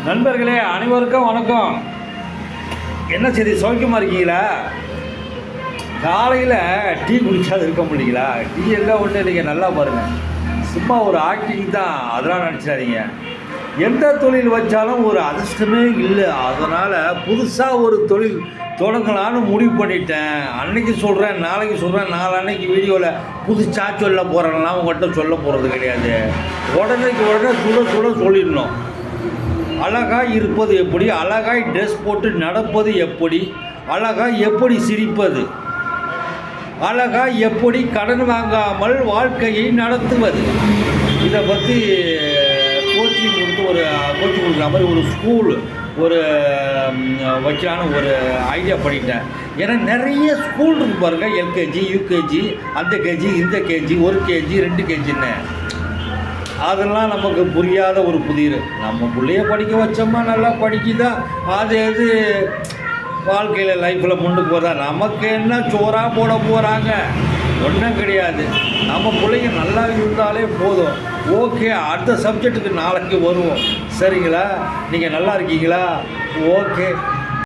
நண்பர்களே அனைவருக்கும் வணக்கம். என்ன செய்தி, சௌக்கியமாக இருக்கீங்களா? காலையில் டீ குடிக்காது இருக்க முடியுங்களா? டீ எல்லாம் ஒன்று நீங்கள் நல்லா பாருங்கள், சும்மா ஒரு ஆக்டிங் தான், அதெல்லாம் நினச்சிடாதீங்க. எந்த தொழில் வச்சாலும் ஒரு அதிர்ஷ்டமே இல்லை. அதனால் புதுசாக ஒரு தொழில் தொடங்கலான்னு முடிவு பண்ணிட்டேன். அன்னைக்கு சொல்கிறேன், நாளைக்கு சொல்கிறேன், நாளன்னைக்கு வீடியோவில் புதுசாக சொல்ல போகிறேன்னா உங்கள்கிட்ட சொல்ல போகிறது கிடையாது. உடனே சுட சொல்லிடணும். அழகாய் இருப்பது எப்படி, அழகாய் ட்ரெஸ் போட்டு நடப்பது எப்படி, அழகாய் எப்படி சிரிப்பது, அழகாய் எப்படி கடன் வாங்காமல் வாழ்க்கையை நடத்துவது, இதை பற்றி கோச்சிங் கொடுக்குற மாதிரி ஒரு ஸ்கூல் வைக்கலான்னு ஒரு ஐடியா பண்ணிட்டேன். ஏன்னா நிறைய ஸ்கூல் இருக்கு பாருங்கள், எல்கேஜி, யூகேஜி, அந்த கேஜி, இந்த கேஜி, 1 கேஜி 2 கேஜின்னு. அதெல்லாம் நமக்கு புரியாத ஒரு புதிர். நம்ம பிள்ளைய படிக்க வச்சோம்மா நல்லா படிக்குதா, அது எது வாழ்க்கையில் லைஃப்பில் முன்னுக்கு போதா, நமக்கு என்ன சோறாக போட போகிறாங்க, ஒன்றும் கிடையாது. நம்ம பிள்ளைங்க நல்லா இருந்தாலே போதும். ஓகே, அடுத்த சப்ஜெக்ட்டுக்கு நாளைக்கு வருவோம். சரிங்களா? நீங்கள் நல்லா இருக்கீங்களா? ஓகே.